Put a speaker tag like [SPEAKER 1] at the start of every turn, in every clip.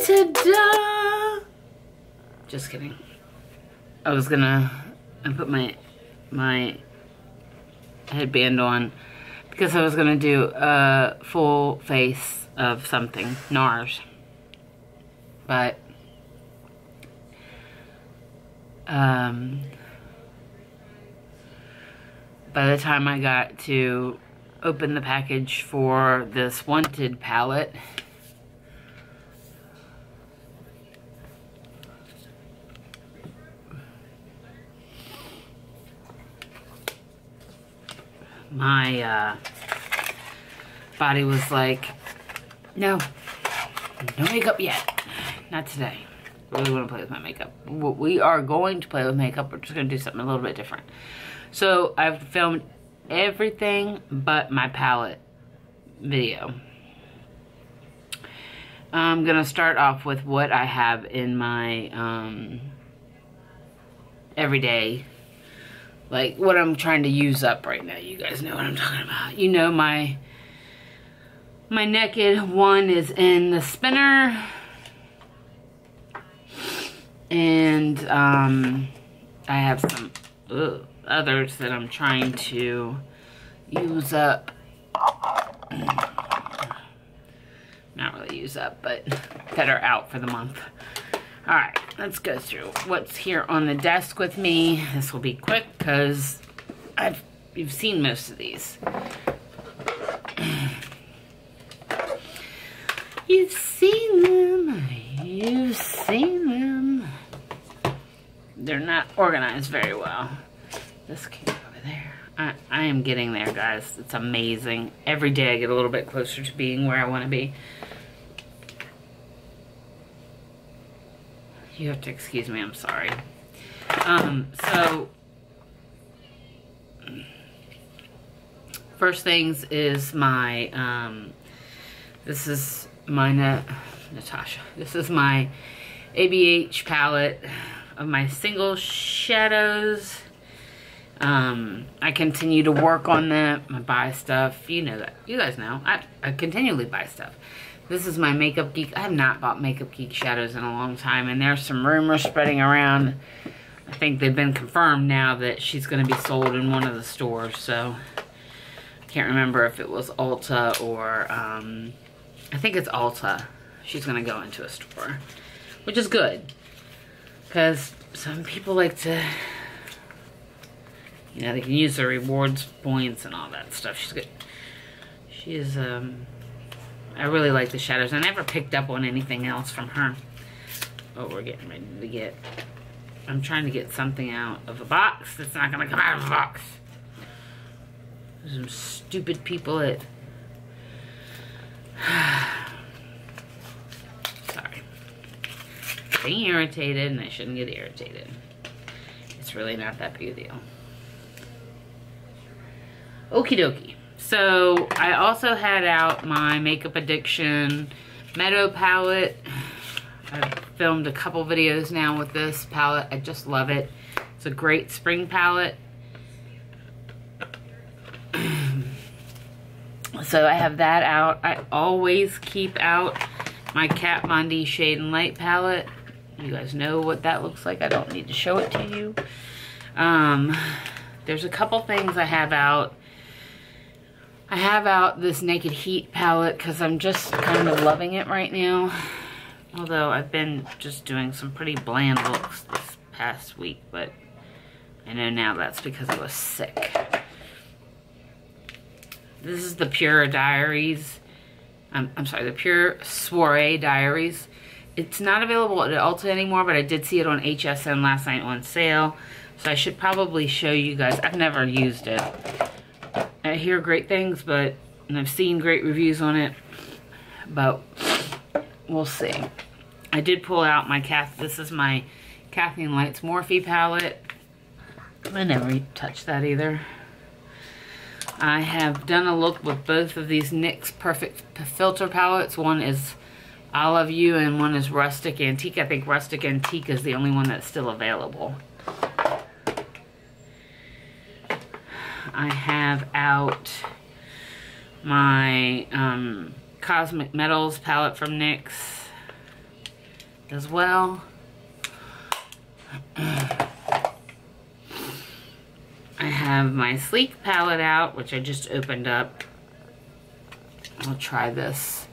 [SPEAKER 1] Ta-da! Just kidding. I put my headband on because I was gonna do a full face of something, NARS. But by the time I got to open the package for this Wanted palette, my body was like, no makeup yet, not today. I really want to play with my makeup. We are going to play with makeup. We're just going to do something a little bit different. So I've filmed everything but my palette video. I'm going to start off with what I have in my everyday, like what I'm trying to use up right now. You guys know what I'm talking about. You know my Naked one is in the spinner. And I have some others that I'm trying to use up. Not really use up, but that are out for the month. Alright, let's go through what's here on the desk with me. This will be quick because you've seen most of these. You've seen them. You've seen them. They're not organized very well. This can go over there. I am getting there, guys. It's amazing. Every day I get a little bit closer to being where I want to be. You have to excuse me, I'm sorry. So first things is my this is my Natasha. This is my ABH palette of my single shadows. I continue to work on them. I buy stuff. You know that. You guys know. I continually buy stuff. This is my Makeup Geek. I have not bought Makeup Geek shadows in a long time, and there's some rumors spreading around. I think they've been confirmed now that she's going to be sold in one of the stores. So I can't remember if it was Ulta or I think it's Ulta. She's going to go into a store, which is good because some people like to, you know, they can use their rewards points and all that stuff. She's good. She is, I really like the shadows. I never picked up on anything else from her. Oh, we're getting ready to get, I'm trying to get something out of a box that's not going to come out of a box. There's some stupid people that, sorry. Being irritated, and I shouldn't get irritated. It's really not that big a deal. Okie dokie. So I also had out my Makeup Addiction Meadow palette. I've filmed a couple videos now with this palette. I just love it. It's a great spring palette. So I have that out. I always keep out my Kat Von D Shade and Light palette. You guys know what that looks like. I don't need to show it to you. There's a couple things I have out. I have out this Naked Heat palette because I'm just kind of loving it right now. Although I've been just doing some pretty bland looks this past week, but I know now that's because I was sick. This is the Pure Diaries. I'm sorry, the Pure Soiree Diaries. It's not available at Ulta anymore, but I did see it on HSN last night on sale. So I should probably show you guys. I've never used it. I hear great things, and I've seen great reviews on it, but we'll see. I did pull out my this is my Kathleen Lights Morphe palette. I never touched that either. I have done a look with both of these NYX Perfect Filter palettes. One is Olive Hue, and one is Rustic Antique. I think Rustic Antique is the only one that's still available. I have out my Cosmic Metals palette from NYX as well. I have my Sleek palette out, which I just opened up. I'll try this.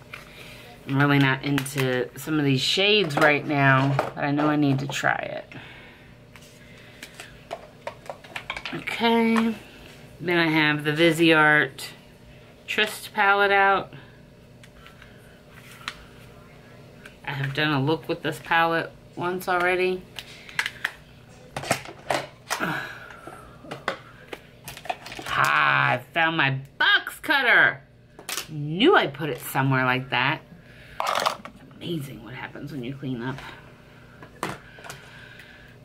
[SPEAKER 1] I'm really not into some of these shades right now, but I know I need to try it. Okay. Then I have the Viseart Trist palette out. I have done a look with this palette once already. I found my box cutter. Knew I put it somewhere like that. It's amazing what happens when you clean up.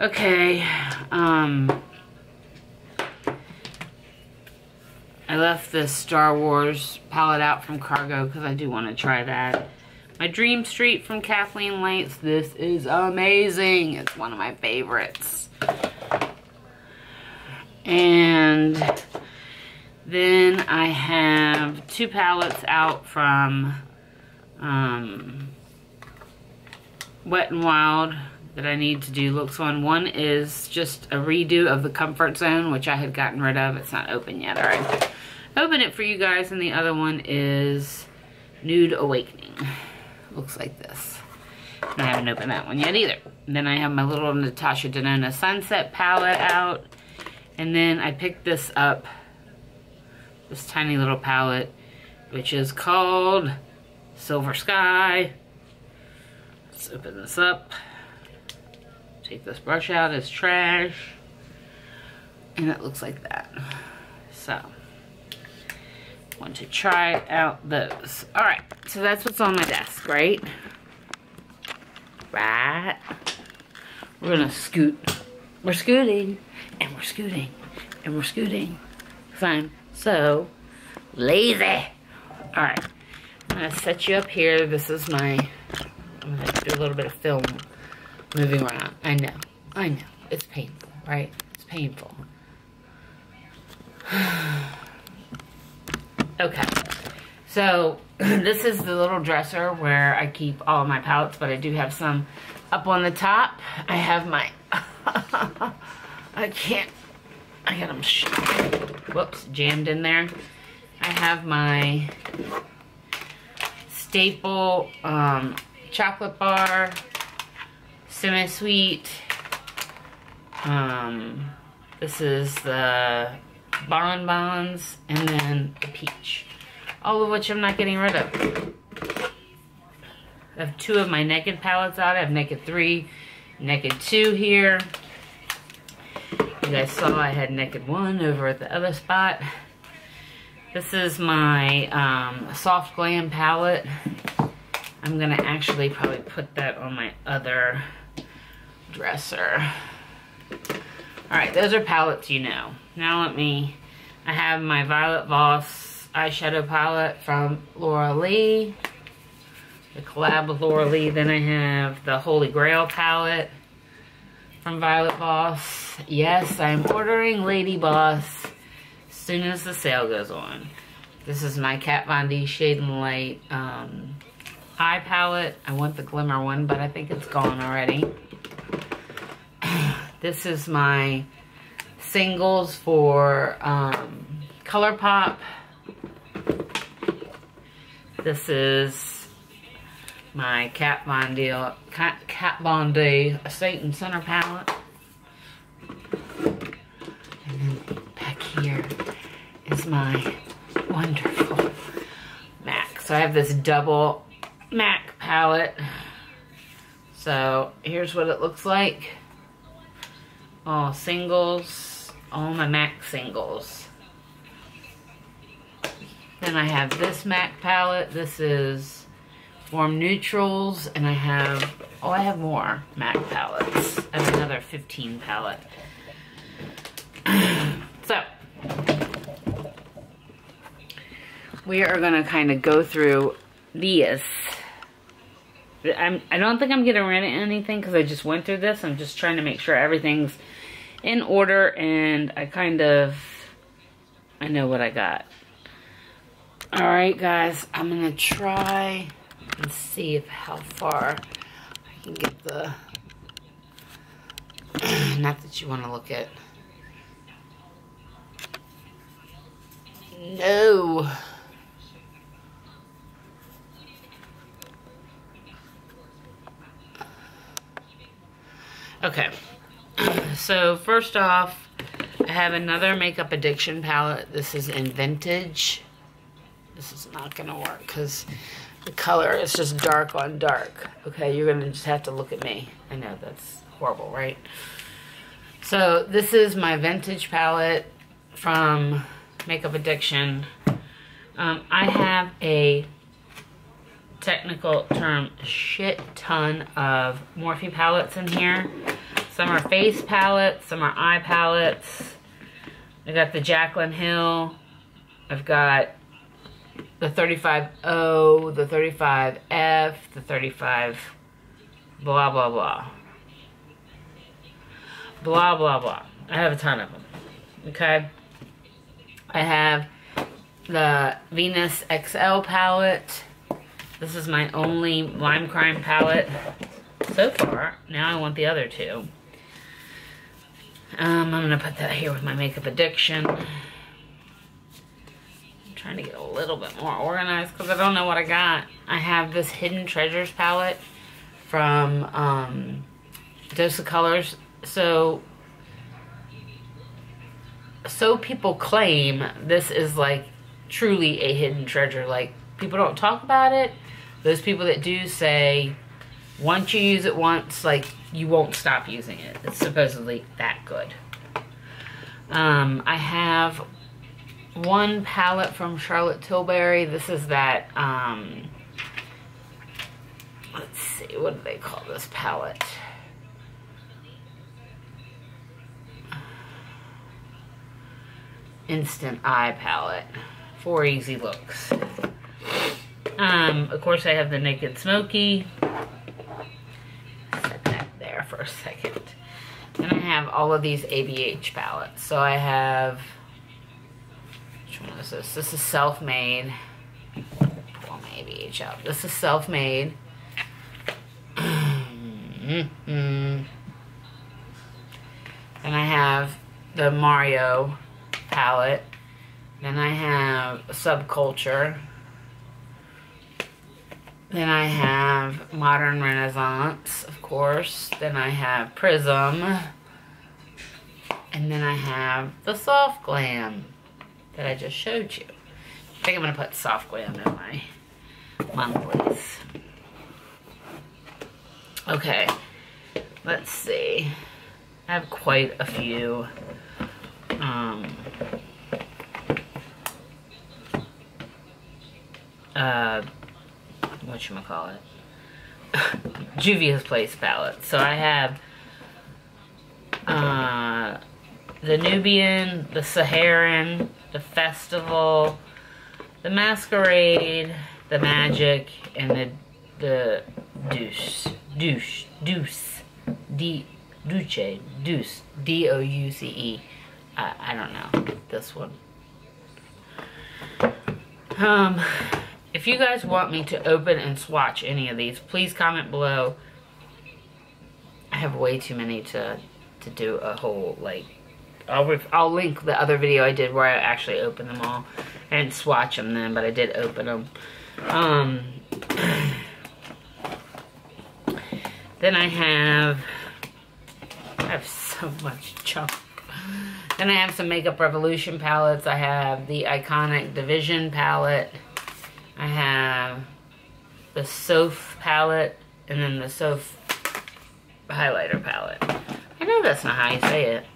[SPEAKER 1] Okay, I left this Star Wars palette out from Cargo because I do want to try that. My Dream Street from Kathleen Lights. This is amazing. It's one of my favorites. And then I have two palettes out from Wet n Wild that I need to do looks on. One is just a redo of the Comfort Zone, which I had gotten rid of. It's not open yet. All right, open it for you guys. And the other one is Nude Awakening. Looks like this. And I haven't opened that one yet either. And then I have my little Natasha Denona Sunset palette out. And then I picked this up, this tiny little palette, which is called Silver Sky. Let's open this up. Take this brush out, it's trash. And it looks like that. So, want to try out those. Alright, so that's what's on my desk, right? Right. We're gonna scoot. We're scooting, and we're scooting, and we're scooting. I'm so lazy. Alright, I'm gonna set you up here. This is my, I'm gonna do a little bit of film moving around. I know, it's painful, right? It's painful. Okay, so this is the little dresser where I keep all of my palettes, but I do have some up on the top. I have my, I got them, whoops, jammed in there. I have my staple chocolate bar, semi-sweet. This is the bonbons, and then the peach. All of which I'm not getting rid of. I have two of my Naked palettes out. I have Naked 3, Naked 2 here. You guys saw I had Naked 1 over at the other spot. This is my Soft Glam palette. I'm gonna actually probably put that on my other dresser. Alright, those are palettes you know. Now I have my Violet Voss eyeshadow palette from Laura Lee. The collab with Laura Lee. Then I have the Holy Grail palette from Violet Voss. Yes, I'm ordering Lady Boss as soon as the sale goes on. This is my Kat Von D Shade and Light eye palette. I want the glimmer one, but I think it's gone already. This is my singles for ColourPop. This is my Kat Von D Satan Center palette. And then back here is my wonderful MAC. So I have this double MAC palette. So here's what it looks like. All singles, all my MAC singles. Then I have this MAC palette. This is Warm Neutrals, and I have more MAC palettes. I have another 15 palette. So, we are gonna kind of go through these I don't think I'm getting rid of anything because I just went through this. I'm just trying to make sure everything's in order, and I know what I got. Alright guys, I'm gonna try and see how far I can get the, not that you want to look at. No. Okay. So first off, I have another Makeup Addiction palette. This is in Vintage. This is not gonna work because the color is just dark on dark. Okay, you're gonna just have to look at me. I know that's horrible, right? So this is my Vintage palette from Makeup Addiction. I have a technical term shit ton of Morphe palettes in here. Some are face palettes, some are eye palettes. I got the Jaclyn Hill. I've got the 35O, the 35F, the 35 blah blah blah. Blah blah blah. I have a ton of them. Okay. I have the Venus XL palette. This is my only Lime Crime palette so far. Now I want the other two. I'm gonna put that here with my Makeup Addiction. I'm trying to get a little bit more organized because I don't know what I got. I have this Hidden Treasures palette from Dose of Colors. So people claim this is like truly a hidden treasure. Like, people don't talk about it. Those people that do say once you use it once, like, you won't stop using it. It's supposedly that good. I have one palette from Charlotte Tilbury. This is that, let's see, what do they call this palette? Instant Eye palette. 4 easy looks. Of course, I have the Naked Smoky. Set that there for a second. Then I have all of these ABH palettes. So I have, which one is this? This is Self-Made. Pull my ABH out. This is Self-Made. Then I have the Mario palette. Then I have Subculture. Then I have Modern Renaissance, of course. Then I have Prism. And then I have the Soft Glam that I just showed you. I think I'm going to put Soft Glam in my monthlies. Okay, let's see. I have quite a few. Whatchamacallit? Juvia's Place palette. So I have the Nubian, the Saharan, the Festival, the Masquerade, the Magic, and the Douce, D-O-U-C-E. I don't know this one. If you guys want me to open and swatch any of these, please comment below. I have way too many to do a whole, like, I'll link the other video I did where I actually opened them all. I didn't swatch them then, but I did open them. Then I have so much junk. Then I have some Makeup Revolution palettes. I have the Iconic Division palette. I have the Soph palette, and then the Soph highlighter palette. I know that's not how you say it.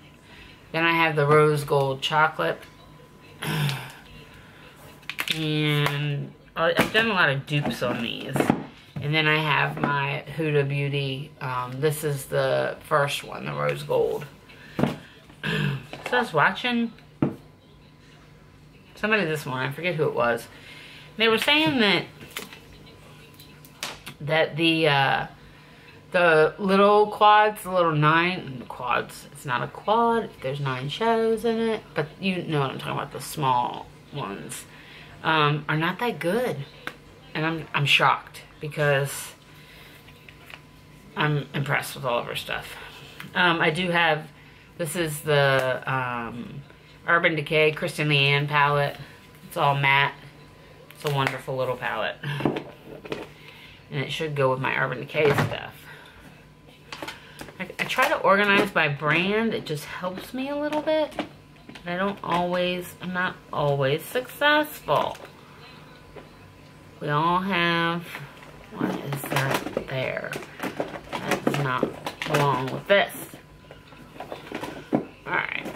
[SPEAKER 1] Then I have the Rose Gold Chocolate. And I've done a lot of dupes on these. And then I have my Huda Beauty. This is the first one, the Rose Gold. So I was watching somebody this morning, I forget who it was. They were saying that that the little quads, the little 9 quads, it's not a quad, there's 9 shadows in it, but you know what I'm talking about, the small ones, are not that good. And I'm shocked because I'm impressed with all of her stuff. I do have, this is the Urban Decay Kristen Leanne palette. It's all matte. It's a wonderful little palette. And it should go with my Urban Decay stuff. I try to organize by brand. It just helps me a little bit. But I'm not always successful. We all have, what is that there? That does not belong with this. Alright.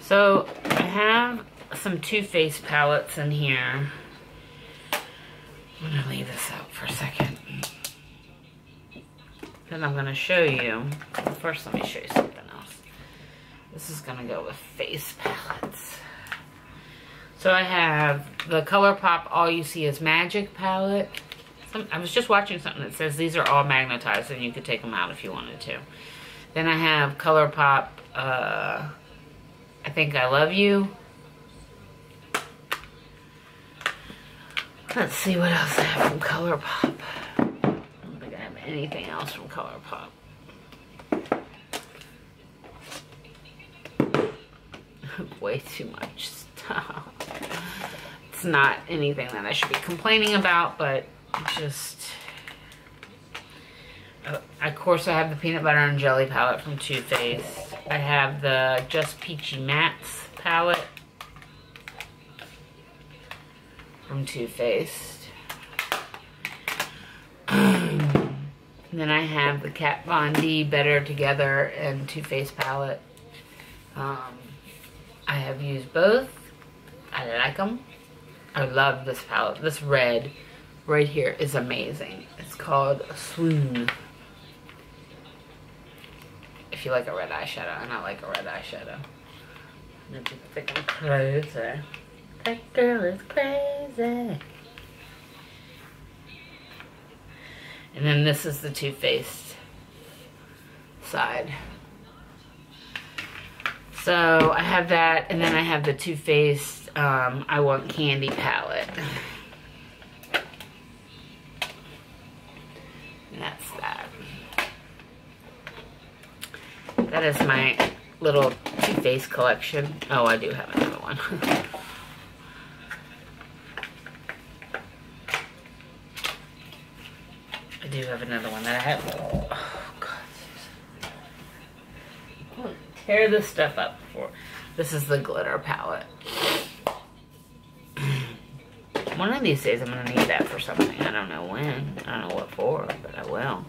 [SPEAKER 1] So, I have some Too Faced palettes in here. I'm going to leave this out for a second. Then I'm going to show you. First, let me show you something else. This is going to go with face palettes. So I have the ColourPop All You See Is Magic palette. I was just watching something that says these are all magnetized and you could take them out if you wanted to. Then I have ColourPop I Think I Love You. Let's see what else I have from ColourPop. I don't think I have anything else from ColourPop. Way too much stuff. It's not anything that I should be complaining about, but just... of course, I have the Peanut Butter and Jelly palette from Too Faced. I have the Just Peachy Mattes palette from Too Faced. Then I have the Kat Von D Better Together and Too Faced palette. I have used both. I like them. I love this palette. This red right here is amazing. It's called Swoon. If you like a red eyeshadow, and I like a red eyeshadow. If you think I'm crazy. That girl is crazy. And then this is the Too Faced side. So I have that, and then I have the Too Faced I Want Candy palette. And that's that. That is my little Too Faced collection. Oh, I do have another one. I do have another one that I have. Oh, God. I'll tear this stuff up before. This is the glitter palette. One of these days I'm going to need that for something. I don't know when. I don't know what for, but I will.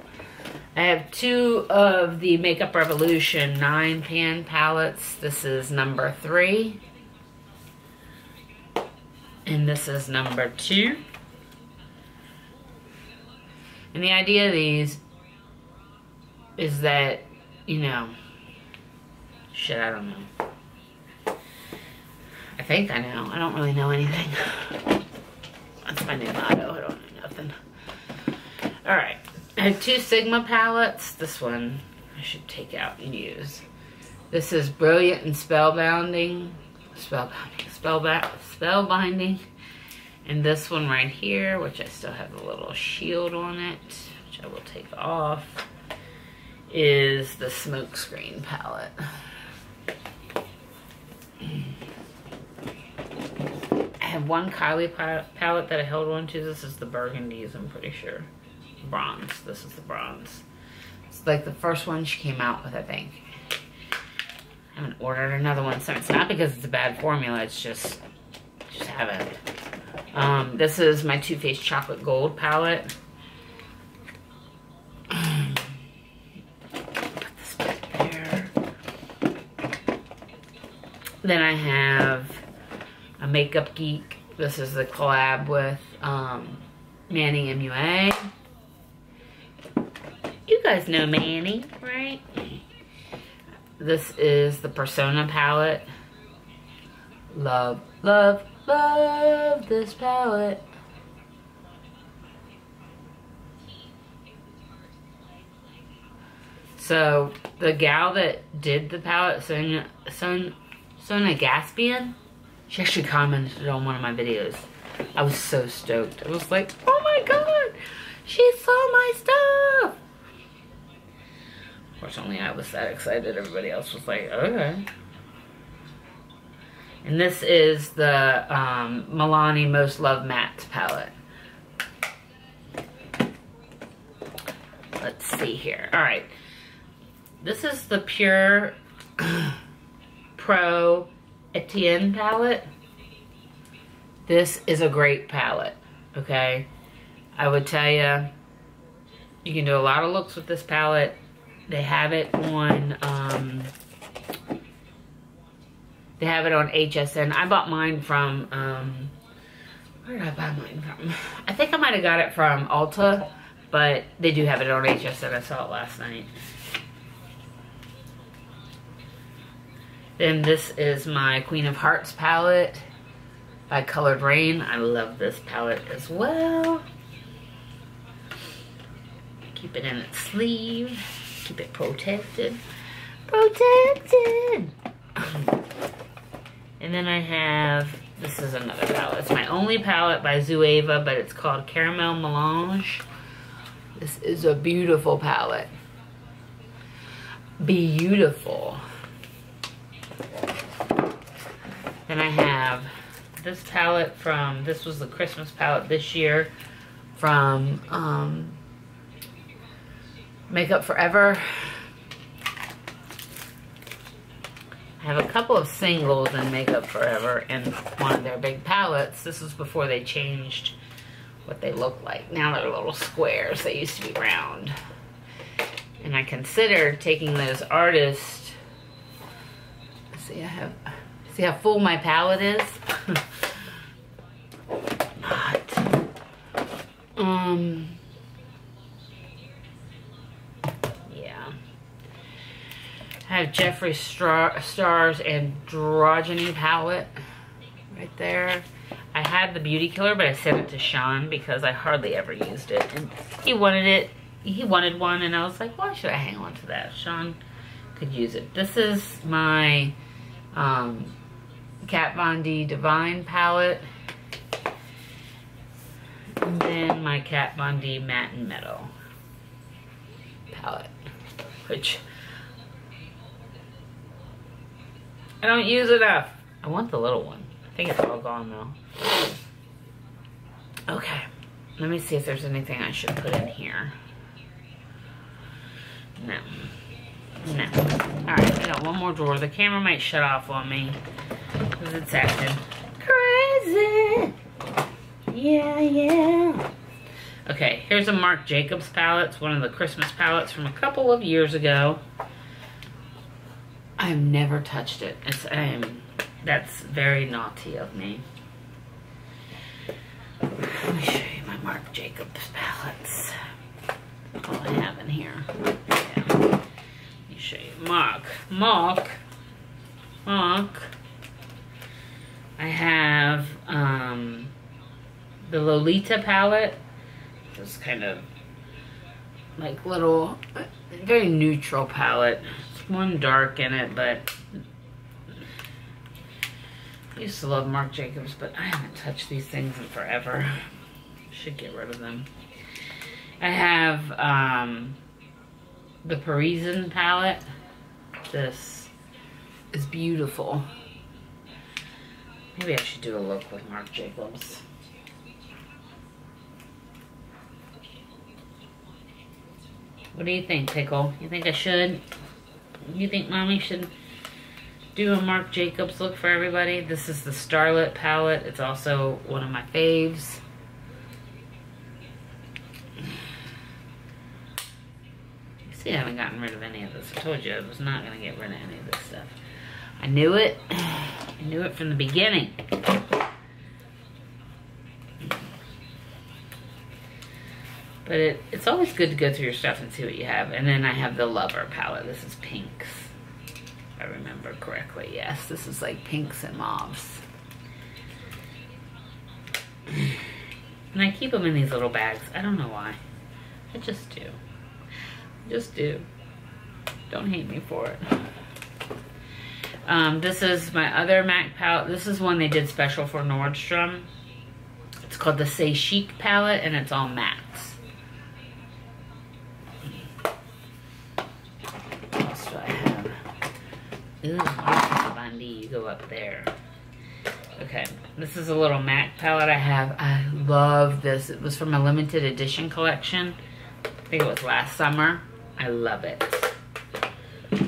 [SPEAKER 1] I have 2 of the Makeup Revolution 9 pan palettes. This is number 3. And this is number 2. And the idea of these is that, you know, shit, I don't know. I think I know. I don't really know anything. That's my new motto. I don't know nothing. Alright. I have 2 Sigma palettes. This one I should take out and use. This is Brilliant and Spellbinding. Spellbinding. And this one right here, which I still have a little shield on it, which I will take off, is the Smokescreen palette. I have one Kylie palette that I held on to. This is the burgundies, I'm pretty sure. Bronze. This is the bronze. It's like the first one she came out with, I think. I haven't ordered another one, so it's not because it's a bad formula, it's just haven't. This is my Too Faced Chocolate Gold palette. Put this back there. Then I have a Makeup Geek. This is the collab with Manny MUA. You guys know Manny, right? This is the Persona palette. Love, love, love this palette. So the gal that did the palette, Sonia Gaspian, she actually commented on one of my videos. I was so stoked. I was like, oh my god, she saw my stuff. Fortunately, I was that excited. Everybody else was like, okay. And this is the Milani Most Loved Matte palette. Let's see here. All right. This is the Pure Pro Etienne palette. This is a great palette, okay? I would tell you, you can do a lot of looks with this palette. They have it on, HSN. I bought mine from, where did I buy mine from? I think I might have got it from Ulta, but they do have it on HSN. I saw it last night. Then this is my Queen of Hearts palette by Colored Rain. I love this palette as well. Keep it in its sleeve. Keep it protected. Protected! And then I have, this is another palette. It's my only palette by Zoeva, but it's called Caramel Melange. This is a beautiful palette. Beautiful. Then I have this palette from, this was the Christmas palette this year from Makeup Forever. I have a couple of singles in Makeup Forever in one of their big palettes. This was before they changed what they look like. Now they're little squares. They used to be round. And I considered taking those artists. See, see how full my palette is? Yeah. I have Jeffree Star's Androgyny palette right there. I had the Beauty Killer, but I sent it to Sean because I hardly ever used it. And he wanted it. He wanted one, and I was like, why should I hang on to that? Sean could use it. This is my Kat Von D Divine palette. And then my Kat Von D Matte and Meadow palette, which I don't use enough. I want the little one. I think it's all gone though. Okay, let me see if there's anything I should put in here. No. No. Alright, I got one more drawer. The camera might shut off on me because it's acting crazy. Yeah. Okay, here's a Marc Jacobs palette. It's one of the Christmas palettes from a couple of years ago. I've never touched it. That's very naughty of me. Let me show you my Marc Jacobs palettes. All I have in here. Yeah. Let me show you. Marc. I have the Lolita palette. It's kind of like little, very neutral palette. It's one dark in it, but I used to love Marc Jacobs, but I haven't touched these things in forever. Should get rid of them. I have the Parisian palette. This is beautiful. Maybe I should do a look with Marc Jacobs. What do you think, Pickle? You think I should? You think Mommy should do a Marc Jacobs look for everybody? This is the Starlit palette. It's also one of my faves. You see, I haven't gotten rid of any of this. I told you I was not going to get rid of any of this stuff. I knew it. I knew it from the beginning. But it's always good to go through your stuff and see what you have. And then I have the Lover palette. This is pinks, if I remember correctly. Yes, this is like pinks and mauves. And I keep them in these little bags. I don't know why. I just do. I just do. Don't hate me for it. This is my other MAC palette. This is one they did special for Nordstrom. It's called the Say Chic palette, and it's all mattes. What else do I have? Ooh, Bundy, you go up there. Okay, this is a little MAC palette I have. I love this. It was from a limited edition collection. I think it was last summer. I love it.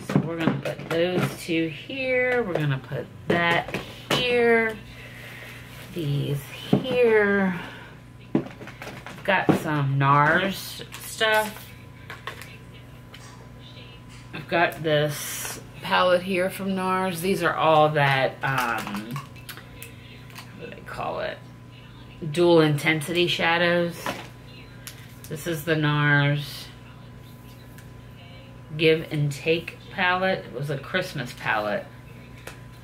[SPEAKER 1] So we're gonna put those two here. We're gonna put that here. These here. I've got some NARS stuff. I've got this palette here from NARS. These are all that, what do they call it? Dual intensity shadows. This is the NARS Give and Take palette. It was a Christmas palette.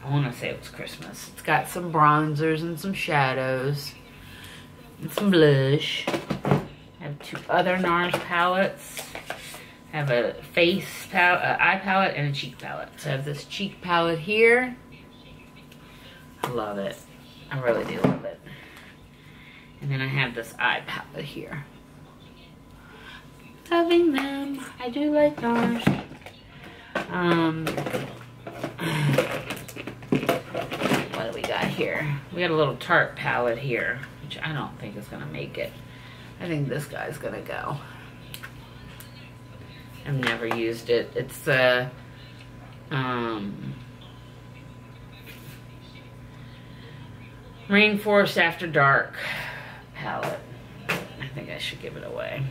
[SPEAKER 1] I want to say it was Christmas. It's got some bronzers and some shadows and some blush. I have two other NARS palettes. I have a face palette, eye palette, and a cheek palette. So I have this cheek palette here. I love it. I really do love it. And then I have this eye palette here. Loving them. I do like NARS. What do we got here? We got a little Tarte palette here, which I don't think is gonna make it. I think this guy's gonna go. I've never used it. It's the Rainforest After Dark palette. I think I should give it away.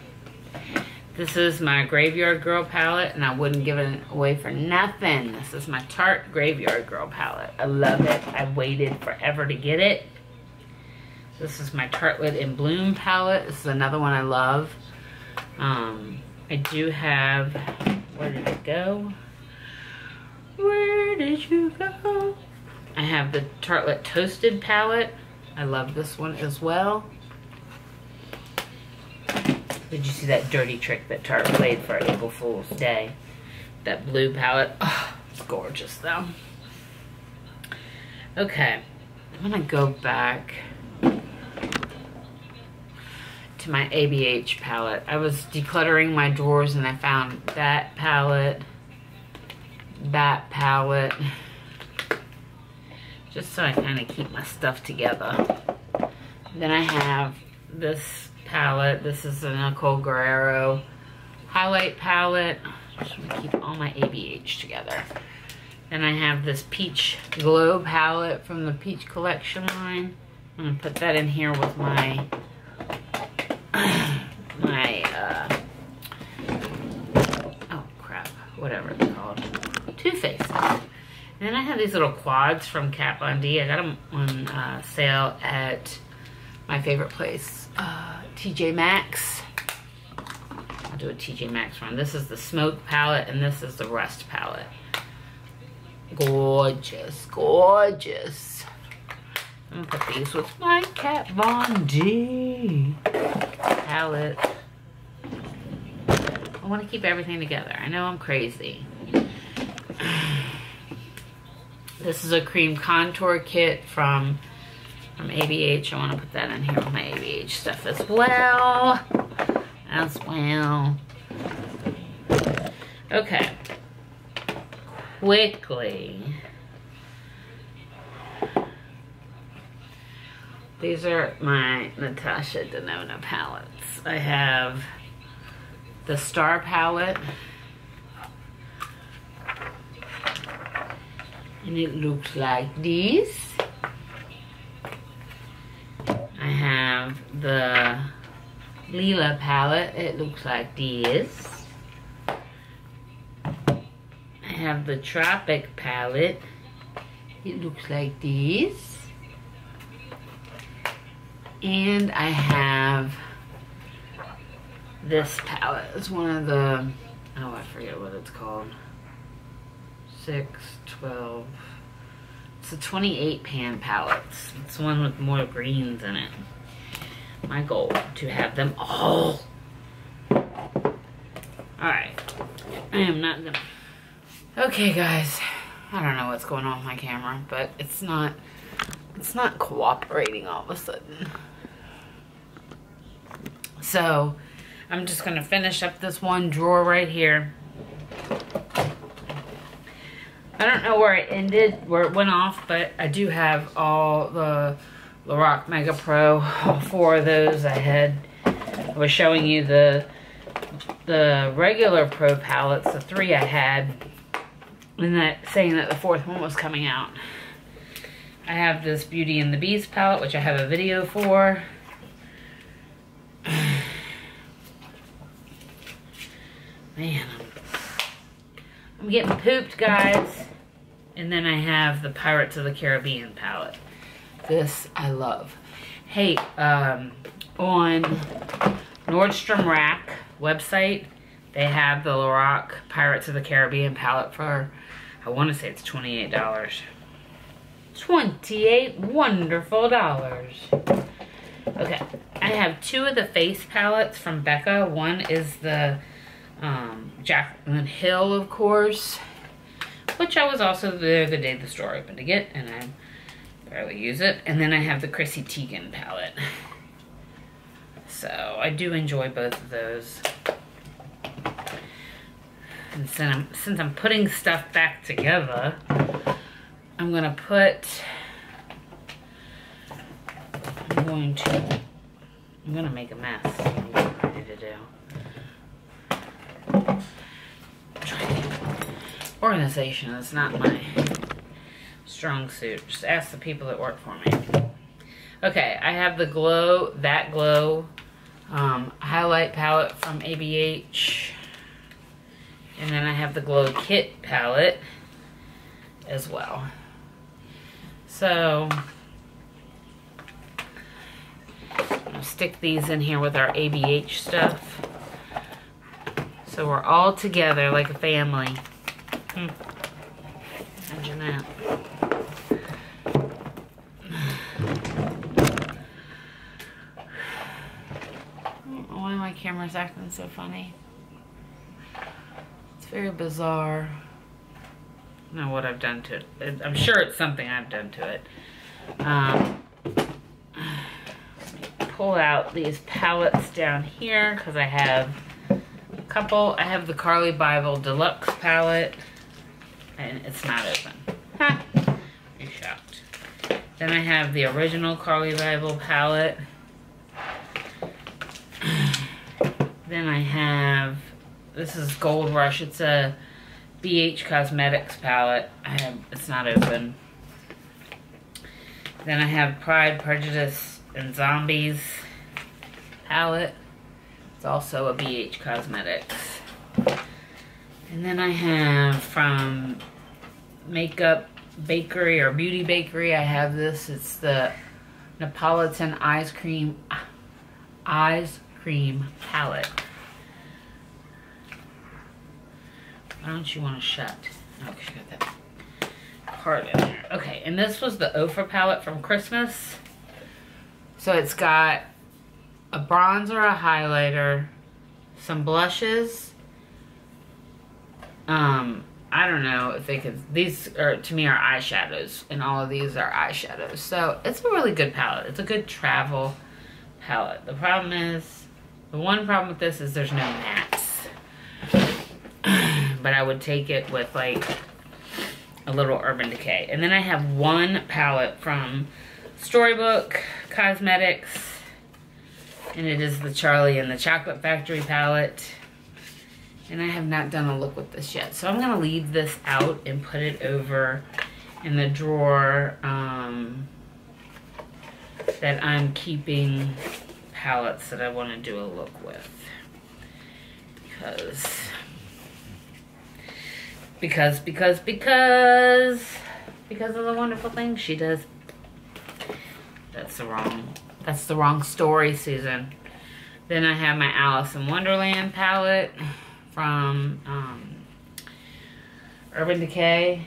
[SPEAKER 1] This is my Graveyard Girl palette, and I wouldn't give it away for nothing. This is my Tarte Graveyard Girl palette. I love it. I waited forever to get it. This is my Tartelette in Bloom palette. This is another one I love. I do have, where did it go? Where did you go? I have the Tartelette Toasted palette. I love this one as well. Did you see that dirty trick that Tarte played for April Fool's Day? That blue palette. Oh, it's gorgeous though. Okay, I'm gonna go back to my ABH palette. I was decluttering my drawers and I found that palette, just so I kind of keep my stuff together. Then I have this palette. This is a Nicole Guerrero highlight palette. Just want to keep all my ABH together. Then I have this Peach Glow palette from the Peach Collection line. I'm gonna put that in here with my oh crap, whatever it's called, Too Faced. And then I have these little quads from Kat Von D. I got them on sale at my favorite place, TJ Maxx. I'll do a TJ Maxx run. This is the Smoke palette, and this is the Rust palette. Gorgeous, gorgeous. I'm gonna put these with my Kat Von D palette. I want to keep everything together. I know I'm crazy. This is a cream contour kit from ABH. I want to put that in here with my ABH stuff as well. Okay. Quickly. These are my Natasha Denona palettes. I have the Star palette. And it looks like this. I have the Lila palette. It looks like this. I have the Tropic palette. It looks like this. And I have this palette. It's one of the, oh, I forget what it's called. 6, 12. It's a 28 pan palettes. It's one with more greens in it. My goal to have them all. Alright. I am not gonna Okay, guys. I don't know what's going on with my camera, but it's not cooperating all of a sudden. So, I'm just gonna finish up this one drawer right here. I don't know where it ended, where it went off, but I do have all the Lorac Mega Pro, all 4 of those. I was showing you the regular Pro palettes, the 3 I had, and saying that the 4th one was coming out. I have this Beauty and the Beast palette, which I have a video for. Man, I'm getting pooped, guys. And then I have the Pirates of the Caribbean palette. This I love. Hey, on Nordstrom Rack website, they have the Lorac Pirates of the Caribbean palette for, I want to say it's $28. 28 wonderful dollars. Okay, I have 2 of the face palettes from Becca. One is the Jaclyn Hill, of course, which I was also there the day the store opened to get, and I barely use it. And then I have the Chrissy Teigen palette. So I do enjoy both of those. And since I'm putting stuff back together, I'm gonna make a mess. That's what I'm ready to do. Organization is not my strong suit. Just ask the people that work for me. Okay, I have the Glow highlight palette from ABH. And then I have the Glow Kit palette as well. So, I'm gonna stick these in here with our ABH stuff. So we're all together like a family. Imagine that. I don't know why my camera's acting so funny. It's very bizarre. I don't know what I've done to it. I'm sure it's something I've done to it. Let me pull out these palettes down here because I have a couple. I have the Carly Bible Deluxe palette, and it's not open. Ha! You're shocked. Then I have the original Carly Bible palette. Then I have, this is Gold Rush. It's a BH Cosmetics palette. It's not open. Then I have Pride, Prejudice, and Zombies palette. It's also a BH Cosmetics. And then I have from Makeup Bakery or Beauty Bakery, I have this. It's the Neapolitan Ice Cream palette. Why don't you want to shut? Oh, she got that card in there. Okay, and this was the Ofra palette from Christmas. So it's got a bronzer, a highlighter, some blushes. I don't know if they could, these are, to me, are eyeshadows, and all of these are eyeshadows. So it's a really good palette. It's a good travel palette. The one problem with this is there's no mattes. But I would take it with like a little Urban Decay. And then I have one palette from Storybook Cosmetics, and it is the Charlie and the Chocolate Factory palette. And I have not done a look with this yet. So I'm gonna leave this out and put it over in the drawer that I'm keeping palettes that I wanna do a look with. Because of the wonderful things she does. That's the wrong story, Susan. Then I have my Alice in Wonderland palette from Urban Decay.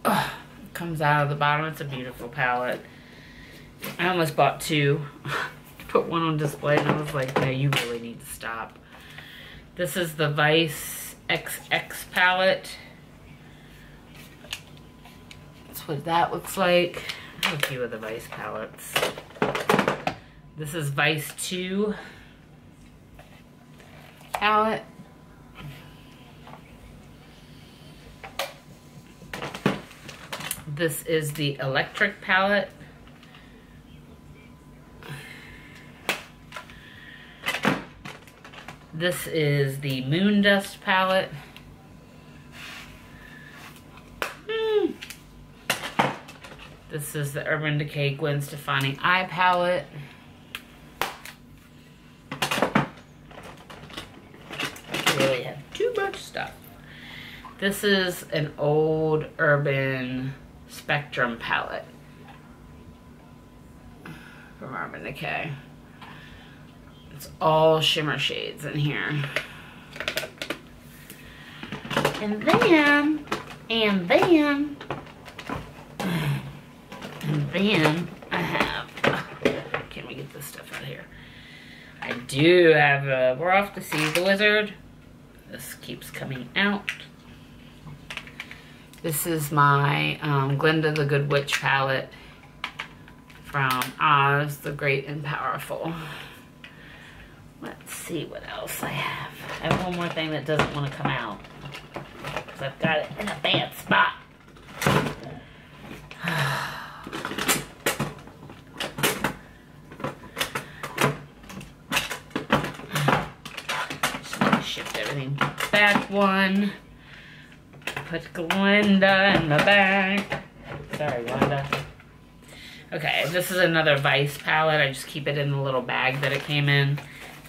[SPEAKER 1] Ugh, it comes out of the bottom. It's a beautiful palette. I almost bought 2. Put one on display and I was like, no, you really need to stop. This is the Vice XX palette. That's what that looks like. I have a few of the Vice palettes. This is Vice 2 palette. This is the Electric palette. This is the Moon Dust palette. This is the Urban Decay Gwen's Defining Eye palette. I really have too much stuff. This is an old Urban Spectrum palette from Urban Decay. It's all shimmer shades in here. And then I have, can we get this stuff out of here? I do have We're Off to See the Wizard. This keeps coming out. This is my Glinda the Good Witch palette from Oz the Great and Powerful. Let's see what else I have. I have one more thing that doesn't want to come out because I've got it in a bad spot. Just need to shift everything back one. Put Glinda in the back. Sorry, Glinda. Okay, this is another Vice palette. I just keep it in the little bag that it came in.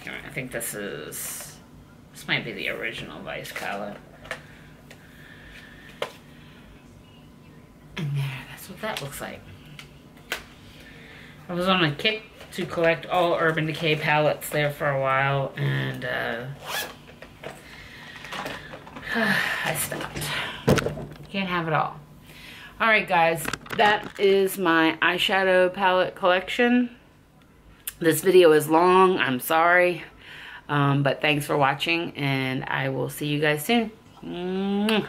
[SPEAKER 1] I think this might be the original Vice palette. And there, that's what that looks like. I was on a kick to collect all Urban Decay palettes there for a while, and I stopped. Can't have it all. Alright guys, that is my eyeshadow palette collection. This video is long, I'm sorry. But thanks for watching, and I will see you guys soon. Mwah.